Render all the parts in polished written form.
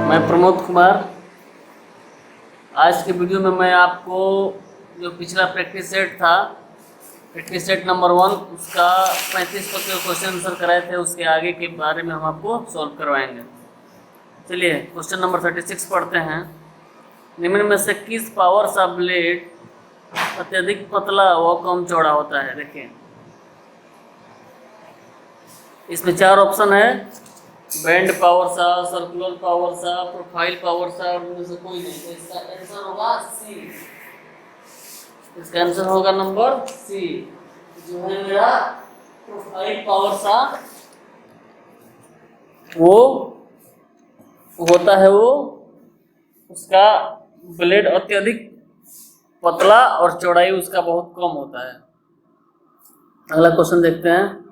मैं प्रमोद कुमार। आज के वीडियो में मैं आपको जो पिछला प्रैक्टिस सेट था, प्रैक्टिस सेट नंबर 1, उसका 35 क्वेश्चन आंसर कराए थे, उसके आगे के बारे में हम आपको सॉल्व करवाएंगे। चलिए क्वेश्चन नंबर 36 पढ़ते हैं। निम्न में से किस पावर सा ब्लेड अत्यधिक पतला व कम चौड़ा होता है? देखिए इसमें 4 ऑप्शन है, बैंड पावर सा, सर्कुलर पावर सा, प्रोफाइल पावर सा, और उनमें से कोई नहीं। तो इसका आंसर होगा सी। इसका आंसर होगा नंबर सी, जो है मेरा प्रोफाइल पावर सा। वो होता है, वो उसका ब्लेड अत्यधिक पतला और चौड़ाई उसका बहुत कम होता है। अगला क्वेश्चन देखते हैं।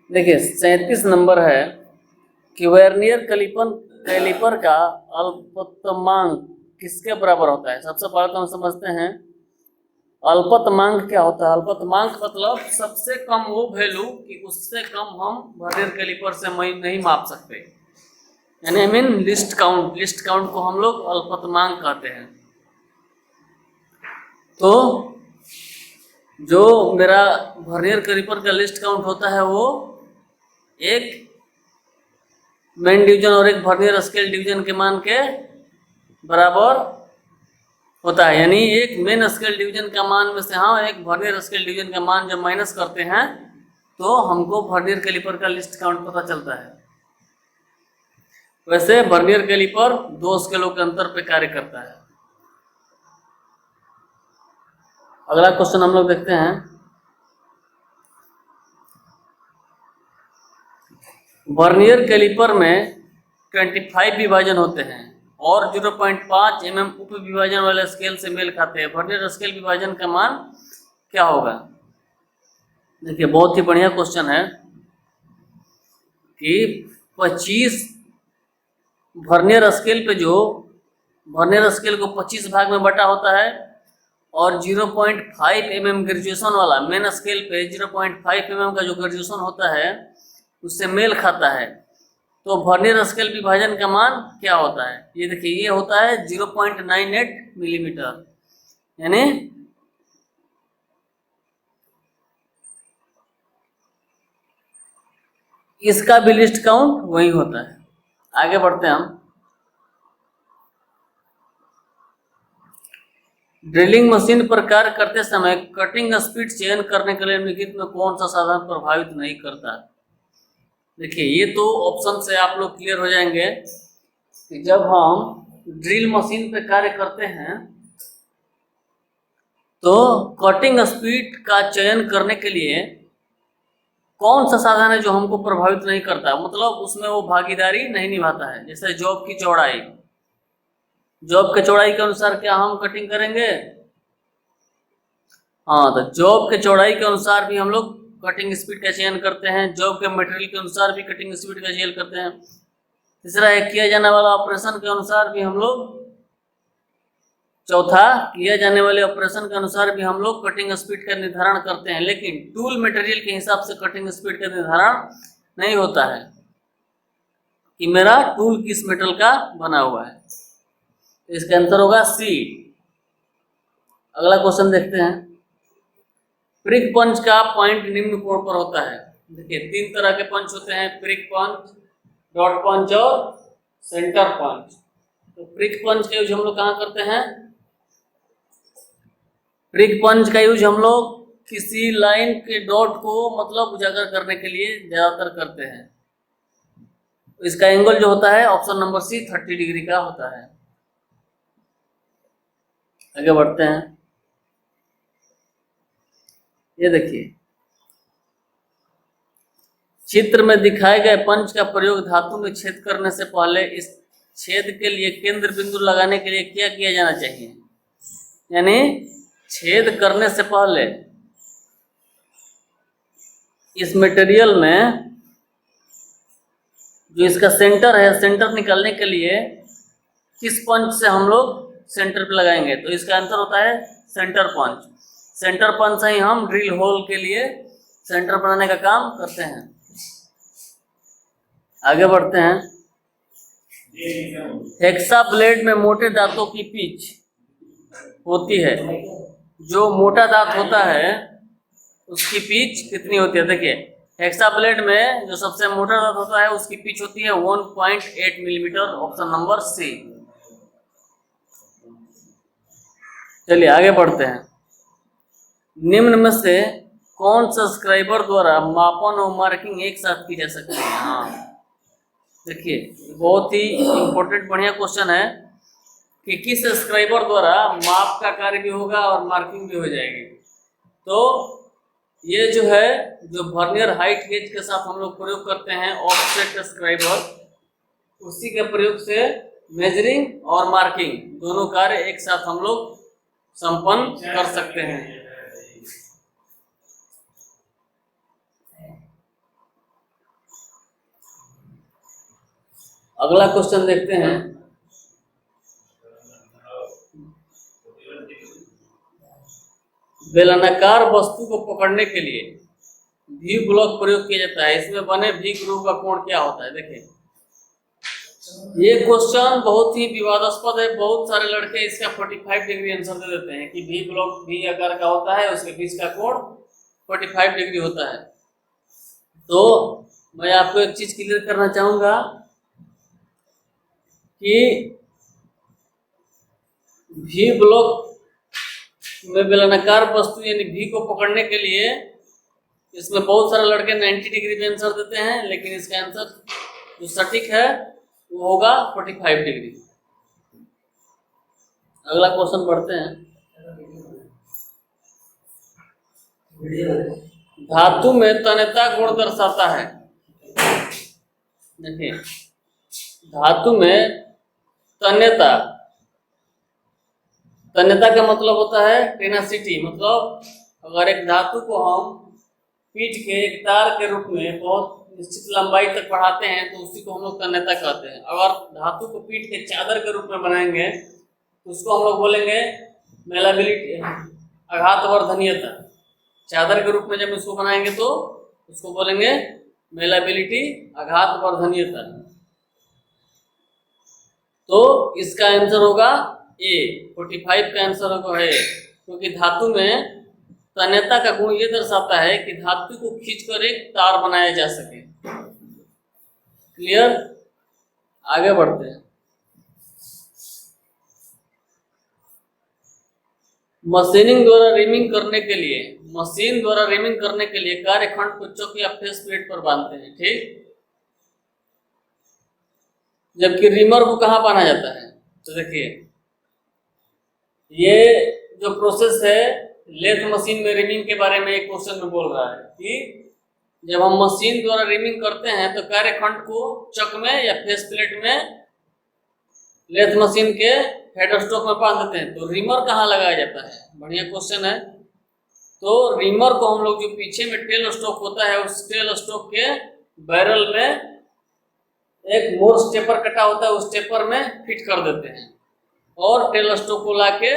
देखिए 37 नंबर है कि वर्नियर कैलिपर का अल्पतमांक किसके बराबर होता है? सबसे पहले तो हम समझते हैं अल्पतमांक क्या होता है। अल्पतमांक मतलब सबसे कम वो वैल्यू कि उससे कम हम वर्नियर कैलिपर से नहीं माप सकते, यानी I mean list count. List count को हम लोग अल्पतमांक कहते हैं। तो जो मेरा वर्नियर कैलिपर का लिस्ट काउंट होता है वो एक मेन डिवीजन और एक वर्नियर स्केल डिवीजन के मान के बराबर होता है। यानी एक मेन स्केल डिवीजन का मान में से एक वर्नियर स्केल डिवीजन का मान जब माइनस करते हैं तो हमको वर्नियर कैलिपर का लिस्ट काउंट पता चलता है। वैसे वर्नियर कैलिपर 2 स्केलों के अंतर पे कार्य करता है। अगला क्वेश्चन हम लोग देखते हैं। वर्नियर कैलिपर में 25 विभाजन होते हैं और 0.5 mm उप विभाजन वाले स्केल से मेल खाते हैं। वर्नियर स्केल विभाजन का मान क्या होगा? देखिए बहुत ही बढ़िया क्वेश्चन है कि 25 वर्नियर स्केल पे, जो वर्नियर स्केल को 25 भाग में बटा होता है और 0.5 mm ग्रेजुएशन वाला मेन स्केल पे 0.5 mm का जो ग्रेजुएशन होता है उससे मेल खाता है, तो वर्नियर स्केल विभाजन का मान क्या होता है? ये देखिए, ये होता है 0.98 मिलीमीटर, यानी इसका भी लिस्ट काउंट वही होता है। आगे बढ़ते हैं हम। ड्रिलिंग मशीन पर कार्य करते समय कटिंग स्पीड चयन करने के लिए निम्नलिखित में कौन सा साधन प्रभावित नहीं करता? देखिए ये तो ऑप्शन से आप लोग क्लियर हो जाएंगे कि जब हम ड्रिल मशीन पे कार्य करते हैं तो कटिंग स्पीड का चयन करने के लिए कौन सा साधन है जो हमको प्रभावित नहीं करता, मतलब उसमें वो भागीदारी नहीं निभाता है। जैसे जॉब की चौड़ाई, जॉब के चौड़ाई के अनुसार क्या हम कटिंग करेंगे? तो जॉब के चौड़ाई के अनुसार भी हम लोग कटिंग स्पीड का चयन करते हैं। जॉब के मटेरियल के अनुसार भी कटिंग स्पीड का चयन करते हैं। तीसरा है किया जाने वाला ऑपरेशन के अनुसार भी हम लोग, चौथा किया जाने वाले ऑपरेशन के अनुसार भी हम लोग कटिंग स्पीड का निर्धारण करते हैं। लेकिन टूल मटेरियल के हिसाब से कटिंग स्पीड का निर्धारण नहीं होता है कि मेरा टूल किस मेटल का बना हुआ है। इसका आंसर होगा सी। अगला क्वेश्चन देखते हैं। प्रिक पंच का पॉइंट निम्न कोण पर होता है। देखिए 3 तरह के पंच होते हैं, प्रिक पंच, डॉट पंच और सेंटर पंच। तो प्रिक पंच का यूज हम लोग कहाँ करते हैं? प्रिक पंच का यूज हम लोग किसी लाइन के डॉट को मतलब उजागर करने के लिए ज्यादातर करते हैं। तो इसका एंगल जो होता है ऑप्शन नंबर सी 30 डिग्री का होता है। आगे बढ़ते हैं। ये देखिए चित्र में दिखाए गए पंच का प्रयोग धातु में छेद करने से पहले इस छेद के लिए केंद्र बिंदु लगाने के लिए क्या किया जाना चाहिए? यानी छेद करने से पहले इस मटेरियल में जो इसका सेंटर है, सेंटर निकालने के लिए किस पंच से हम लोग सेंटर पे लगाएंगे? तो इसका आंसर होता है सेंटर पंच। सेंटर पंच से ही हम ड्रिल होल के लिए सेंटर बनाने का काम करते हैं। आगे बढ़ते हैं। हेक्सा ब्लेड में मोटे दांतों की पिच होती है। जो मोटा दांत होता है उसकी पिच कितनी होती है? देखिए, हेक्सा ब्लेड में जो सबसे मोटा दांत होता है उसकी पिच होती है 1.8 मिलीमीटर। Option number C. चलिए आगे बढ़ते हैं। निम्न में से कौन सब्सक्राइबर द्वारा मापन और मार्किंग एक साथ की जा सकती है? हाँ, देखिए बहुत ही इंपॉर्टेंट बढ़िया क्वेश्चन है कि किस सब्सक्राइबर द्वारा माप का कार्य भी होगा और मार्किंग भी हो जाएगी। तो ये जो है, जो वर्नियर हाइट गेज के साथ हम लोग प्रयोग करते हैं ऑफसेट सब्सक्राइबर, उसी के प्रयोग से मेजरिंग और मार्किंग दोनों कार्य एक साथ हम लोग संपन्न कर सकते हैं। अगला क्वेश्चन देखते हैं। बेलनाकार वस्तु को पकड़ने के लिए वी ब्लॉक प्रयोग किया जाता है। इसमें बने वी ग्रुप का कोण क्या होता है? देखिए, ये क्वेश्चन बहुत ही विवादास्पद है। बहुत सारे लड़के इसका 45 डिग्री आंसर दे देते हैं कि वी ब्लॉक वी आकार का होता है, उसके बीच का कोण 45 डिग्री होता है। तो मैं आपको एक चीज क्लियर करना चाहूंगा कि वी ब्लॉक में बेलनाकार वस्तु यानी वी को पकड़ने के लिए इसमें बहुत सारे लड़के 90 डिग्री में आंसर देते हैं, लेकिन इसका आंसर जो सटीक है वो होगा 45 डिग्री। अगला क्वेश्चन बढ़ते हैं। धातु में तन्यता गुण दर्शाता है। देखिए, धातु में तन्यता का मतलब होता है टेनासिटी। मतलब अगर एक धातु को हम पीट के एक तार के रूप में बहुत निश्चित लंबाई तक बढ़ाते हैं तो उसी को हम लोग तन्यता कहते हैं। अगर धातु को पीट के चादर के रूप में बनाएंगे तो उसको हम लोग बोलेंगे मेलाबिलिटी, आघातवर्धनीयता। चादर के रूप में जब इसको बनाएंगे तो उसको बोलेंगे मेलाबिलिटी, आघातवर्धनीयता। तो इसका आंसर होगा ए। 45 का आंसर होगा है, क्योंकि धातु में तन्यता का गुण ये दर्शाता है कि धातु को खींचकर एक तार बनाया जा सके। क्लियर? आगे बढ़ते हैं। मशीन द्वारा रिमिंग करने के लिए कार्यखंड को चौक या फेस प्लेट पर बांधते हैं। ठीक, जबकि रिमर को कहाँ बांधा जाता है? तो देखिए, ये जो प्रोसेस है लेथ मशीन में रिमिंग के बारे में एक क्वेश्चन में बोल रहा है कि जब हम मशीन द्वारा रिमिंग करते हैं तो कार्यखंड को चक में या फेस प्लेट में लेथ मशीन के हेड स्टॉक में बांध देते हैं। तो रिमर कहाँ लगाया जाता है? बढ़िया क्वेश्चन है। तो रिमर को हम लोग जो पीछे में टेल स्टॉक होता है उस टेल स्टॉक के बैरल में एक मोर स्टेपर कटा होता है, उस स्टेपर में फिट कर देते हैं और टेल स्टॉक को लाके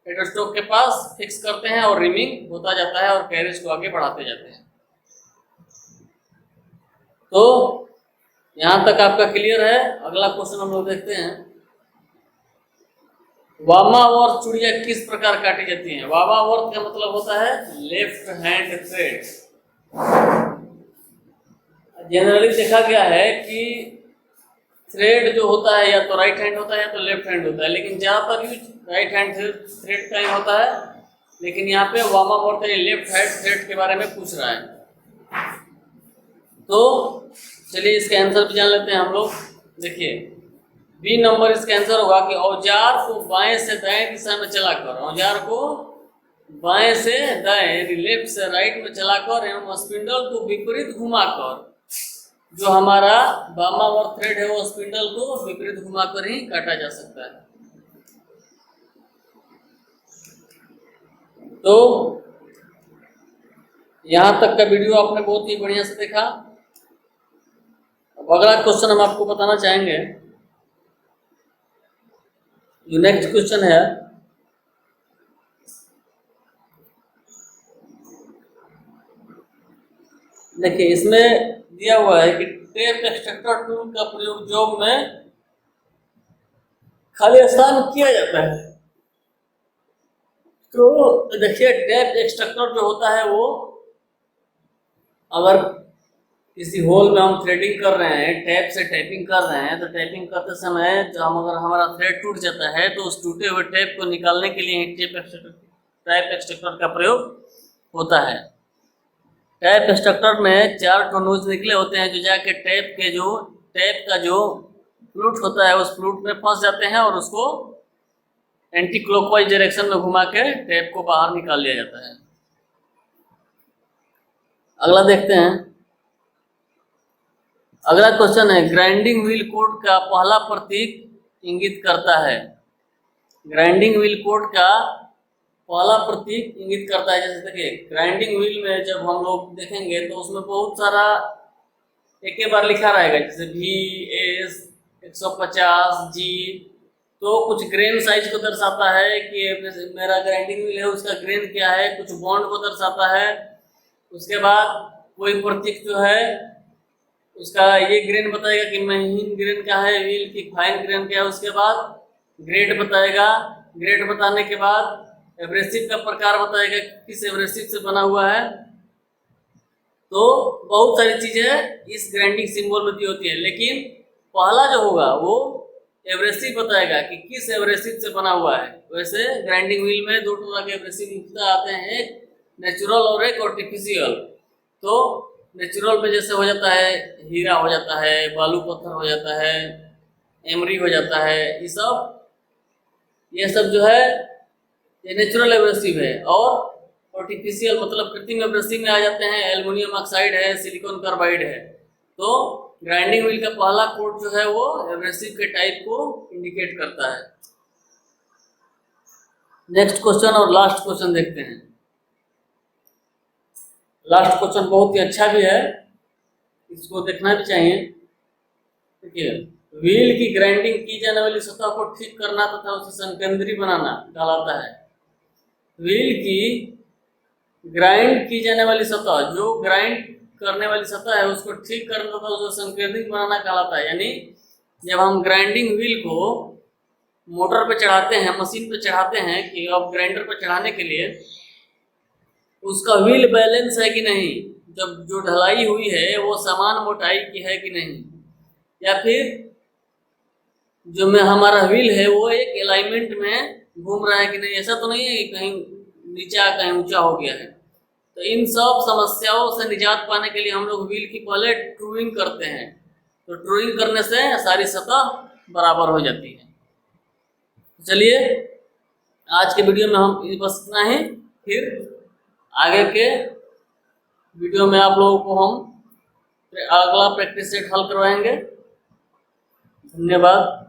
हेड स्टॉक के पास फिक्स करते हैं और रिमिंग होता जाता है और कैरेज को आगे बढ़ाते जाते हैं। तो यहां तक आपका क्लियर है। अगला क्वेश्चन हम लोग देखते हैं। वामावर्त चूड़ियां किस प्रकार काटी जाती हैं? वामावर्त का मतलब होता है लेफ्ट हैंड थ्रेड। जनरली देखा गया है कि थ्रेड जो होता है या तो राइट हैंड होता है या तो लेफ्ट हैंड होता है, लेकिन ज्यादातर यूज राइट हैंड थ्रेड का ही होता है। लेकिन यहाँ पे वामावर्त लेफ्ट हैंड थ्रेड के बारे में पूछ रहा है। तो चलिए इसका आंसर भी जान लेते हैं हम लोग। देखिए, बी नंबर इसका आंसर होगा कि औजार को बाएं से दाएं दिशा में चलाकर, औजार को बाएं से दाएं लेफ्ट से राइट में चलाकर एवं स्पिंडल को विपरीत घुमाकर, जो हमारा वामावर्त थ्रेड है वो स्पिंडल को विपरीत घुमाकर ही काटा जा सकता है। तो यहां तक का वीडियो आपने बहुत ही बढ़िया से देखा। अब अगला क्वेश्चन हम आपको बताना चाहेंगे। जो नेक्स्ट क्वेश्चन है, देखिए इसमें दिया हुआ है कि टेप एक्सट्रैक्टर टूल का प्रयोग जॉब में खाली स्थान किया जाता है। तो देखिए टैप एक्सट्रैक्टर जो होता है वो, अगर किसी होल में हम थ्रेडिंग कर रहे हैं, टैप से टैपिंग कर रहे हैं, तो टैपिंग करते समय जो हम अगर हमारा थ्रेड टूट जाता है तो उस टूटे हुए टैप को निकालने के लिए टैप एक्सट्रैक्टर का प्रयोग होता है। टैप एक्सट्रैक्टर में 4 ठो नोज निकले होते हैं जो जाके टैप का जो फ्लूट होता है उस फ्लूट में फंस जाते हैं और उसको एंटी क्लॉकवाइज डायरेक्शन में घुमा के टैप को बाहर निकाल लिया जाता है। अगला देखते हैं। अगला क्वेश्चन है, ग्राइंडिंग व्हील कोड का पहला प्रतीक इंगित करता है। ग्राइंडिंग व्हील कोड का पहला प्रतीक इंगित करता है। जैसे देखिए ग्राइंडिंग व्हील में जब हम लोग देखेंगे तो उसमें बहुत सारा एक ही बार लिखा रहेगा, जैसे VS 150 G, तो कुछ ग्रेन साइज को दर्शाता है कि मेरा ग्राइंडिंग व्हील है उसका ग्रेन क्या है, कुछ बॉन्ड को दर्शाता है। उसके बाद कोई प्रतीक जो है उसका ये ग्रेन बताएगा कि महीन ग्रेन क्या है, व्हील की फाइन ग्रेन क्या है। उसके बाद ग्रेड बताएगा, ग्रेड बताने के बाद एब्रेसिव का प्रकार बताएगा किस एब्रेसिव से बना हुआ है। तो बहुत सारी चीजें इस ग्राइंडिंग सिंबल में दी होती है, लेकिन पहला जो होगा वो एब्रेसिव बताएगा कि किस एब्रेसिव से बना हुआ है। वैसे ग्राइंडिंग व्हील में 2 तरह के एब्रेसिव मुख्यतः आते हैं, एक नेचुरल और एक आर्टिफिशियल। तो नेचुरल में जैसे हो जाता है हीरा हो जाता है, बालू पत्थर हो जाता है, एमरी हो जाता है, ये सब जो है ये नेचुरल एब्रेसिव है। और आर्टिफिशियल मतलब कृत्रिम एब्रेसिव में आ जाते हैं, एल्युमिनियम ऑक्साइड है, सिलिकॉन कार्बाइड है। तो ग्राइंडिंग व्हील का पहला कोड जो है वो एब्रेसिव के टाइप को इंडिकेट करता है। नेक्स्ट क्वेश्चन और लास्ट क्वेश्चन देखते हैं। लास्ट क्वेश्चन बहुत ही अच्छा भी है, इसको देखना भी चाहिए। देखिए व्हील की ग्राइंडिंग की जाने वाली सतह को ठीक करना तथा उसे संकेंद्री बनाना कहलाता है। व्हील की ग्राइंड की जाने वाली सतह, जो ग्राइंड करने वाली सतह है उसको ठीक करना तथा उसे संकेंद्री बनाना कहलाता है। यानी जब हम ग्राइंडिंग व्हील को मोटर पे चढ़ाते हैं, मशीन पे चढ़ाते हैं कि अब ग्राइंडर पे चढ़ाने के लिए उसका व्हील बैलेंस है कि नहीं, जब जो ढलाई हुई है वो समान मोटाई की है कि नहीं, या फिर जो में हमारा व्हील है वो एक अलाइनमेंट में घूम रहा है कि नहीं। ऐसा तो नहीं है कि कहीं नीचा कहीं ऊंचा हो गया है। तो इन सब समस्याओं से निजात पाने के लिए हम लोग व्हील की पहले ट्रूइंग करते हैं। तो ट्रूइंग करने से सारी सतह बराबर हो जाती है। चलिए आज के वीडियो में हम बस इतना ही, फिर आगे के वीडियो में आप लोगों को हम अगला प्रैक्टिस सेट हल करवाएंगे। धन्यवाद।